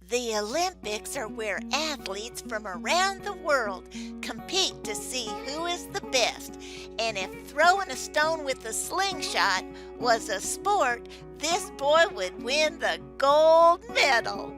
The Olympics are where athletes from around the world compete to see who is the best. And if throwing a stone with a slingshot was a sport, this boy would win the gold medal.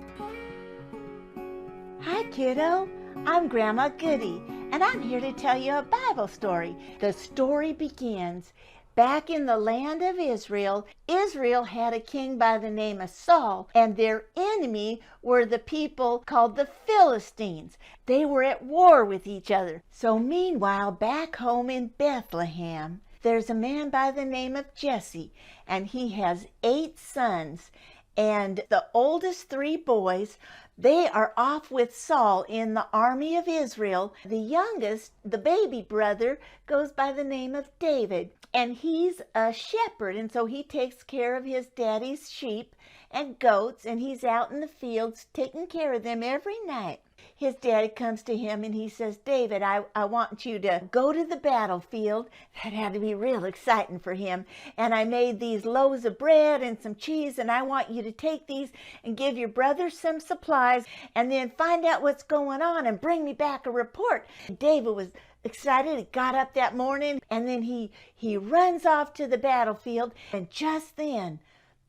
Hi, kiddo. I'm Grandma Goodie, and I'm here to tell you a Bible story. The story begins back in the land of Israel. Israel had a king by the name of Saul, and their enemy were the people called the Philistines. They were at war with each other. So meanwhile, back home in Bethlehem, there's a man by the name of Jesse, and he has 8 sons. And the oldest 3 boys, they are off with Saul in the army of Israel. The youngest, the baby brother, goes by the name of David. And he's a shepherd, and so he takes care of his daddy's sheep and goats, and he's out in the fields taking care of them every night. His daddy comes to him and he says, David, I want you to go to the battlefield. That had to be real exciting for him. And I made these loaves of bread and some cheese, and I want you to take these and give your brother some supplies and then find out what's going on and bring me back a report. David was excited. He got up that morning and then he runs off to the battlefield, and just then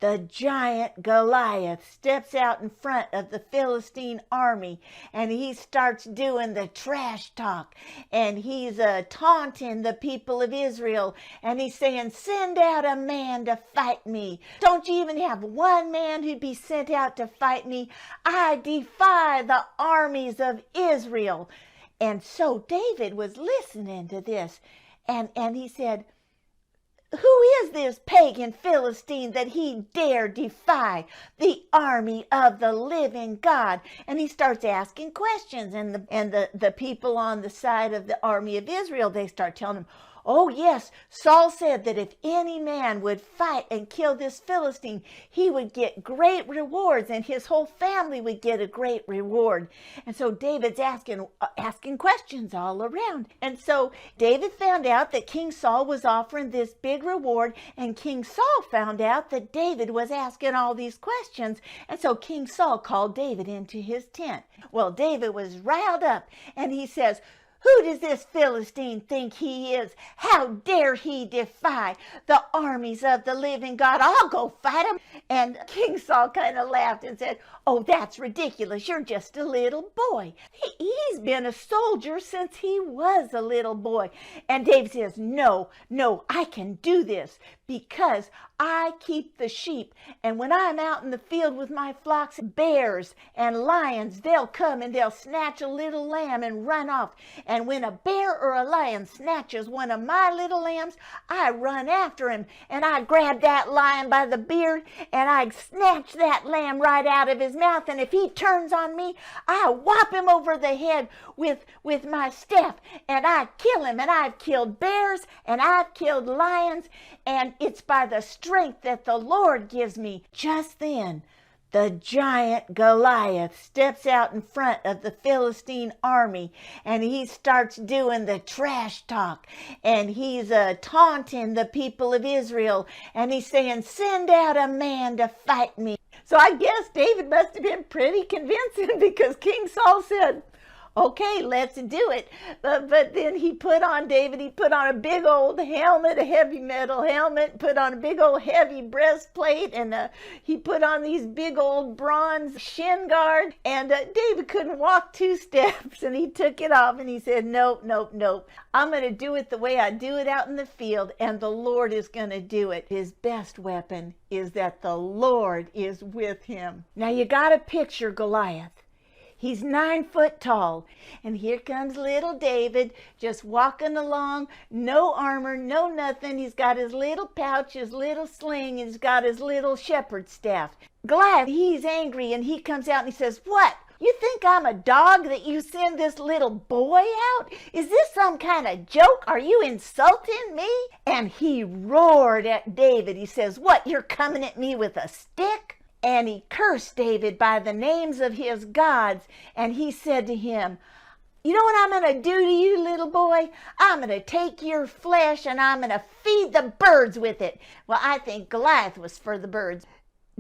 the giant Goliath steps out in front of the Philistine army, and he starts doing the trash talk, and he's taunting the people of Israel, and he's saying, send out a man to fight me. Don't you even have one man who'd be sent out to fight me? I defy the armies of Israel. And so David was listening to this, and he said, who is this pagan Philistine that he dare defy the army of the living God? And he starts asking questions, and the people on the side of the army of Israel, they start telling him, oh yes, Saul said that if any man would fight and kill this Philistine, he would get great rewards, and his whole family would get a great reward. And so David's asking questions all around. And so David found out that King Saul was offering this big reward, and King Saul found out that David was asking all these questions. And so King Saul called David into his tent. Well, David was riled up, and he says, who does this Philistine think he is? How dare he defy the armies of the living God? I'll go fight him. And King Saul kind of laughed and said, oh, that's ridiculous. You're just a little boy. He's been a soldier since he was a little boy. And David says, no, I can do this because I keep the sheep. And when I'm out in the field with my flocks, bears and lions, they'll come and they'll snatch a little lamb and run off. And when a bear or a lion snatches one of my little lambs, I run after him, and I grab that lion by the beard, and I snatch that lamb right out of his mouth. And if he turns on me, I whop him over the head with my staff, and I kill him. And I've killed bears, and I've killed lions, and it's by the strength that the Lord gives me. Just then, the giant Goliath steps out in front of the Philistine army, and he starts doing the trash talk, and he's taunting the people of Israel, and he's saying, send out a man to fight me. So I guess David must have been pretty convincing, because King Saul said, okay, let's do it. But then he put on a big old helmet, a heavy metal helmet, put on a big old heavy breastplate, and he put on these big old bronze shin guard. And David couldn't walk 2 steps, and he took it off, and he said, nope. I'm going to do it the way I do it out in the field, and the Lord is going to do it. His best weapon is that the Lord is with him. Now you got to picture Goliath. He's 9 foot tall, and here comes little David just walking along, no armor, no nothing. He's got his little pouch, his little sling, and he's got his little shepherd's staff. Goliath, he's angry, and he comes out and he says, what? You think I'm a dog that you send this little boy out? Is this some kind of joke? Are you insulting me? And he roared at David. He says, what, you're coming at me with a stick? And he cursed David by the names of his gods. And he said to him, you know what I'm going to do to you, little boy? I'm going to take your flesh and I'm going to feed the birds with it. Well, I think Goliath was for the birds.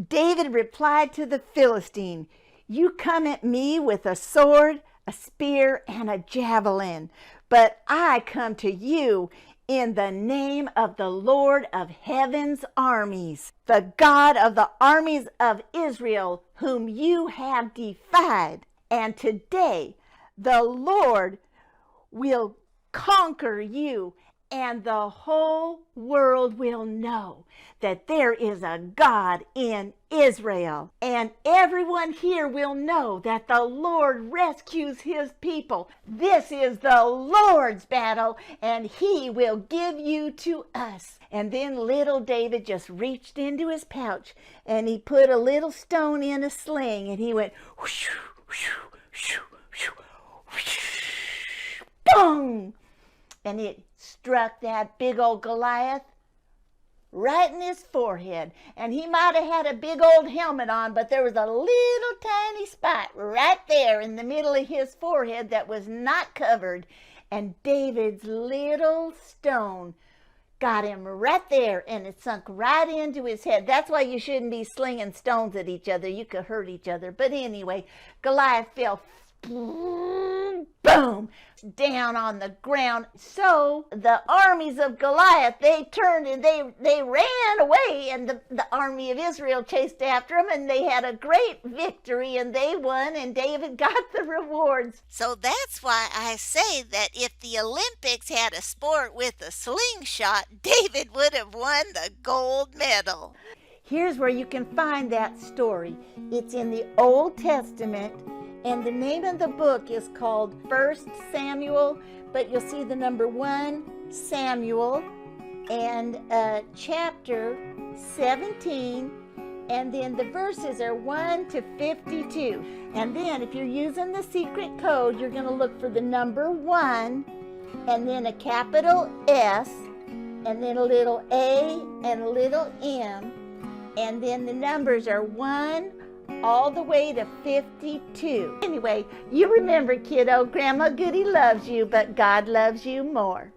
David replied to the Philistine, You come at me with a sword, a spear, and a javelin, but I come to you in the name of the Lord of heaven's armies, the God of the armies of Israel, whom you have defied. And today the Lord will conquer you, and the whole world will know that there is a God in Israel. And everyone here will know that the Lord rescues his people. This is the Lord's battle, and he will give you to us. And then little David just reached into his pouch, and he put a little stone in a sling, and he went whoosh, whoosh, whoosh, whoosh, whoosh, boom! And it struck that big old Goliath right in his forehead. And he might have had a big old helmet on, but there was a little tiny spot right there in the middle of his forehead that was not covered. And David's little stone got him right there, and it sunk right into his head. That's why you shouldn't be slinging stones at each other. You could hurt each other. But anyway, Goliath fell boom, down on the ground. So the armies of Goliath, they turned and they ran away, and the army of Israel chased after them, and they had a great victory, and they won, and David got the rewards. So that's why I say that if the Olympics had a sport with a slingshot, David would have won the gold medal. Here's where you can find that story. It's in the Old Testament, and the name of the book is called 1 Samuel, but you'll see the number 1 Samuel, and chapter 17, and then the verses are 1 to 52. And then if you're using the secret code, you're going to look for the number 1, and then a capital S, and then a little A and a little M, and then the numbers are 1 all the way to 52. Anyway, you remember, kiddo, Grandma Goodie loves you, but God loves you more.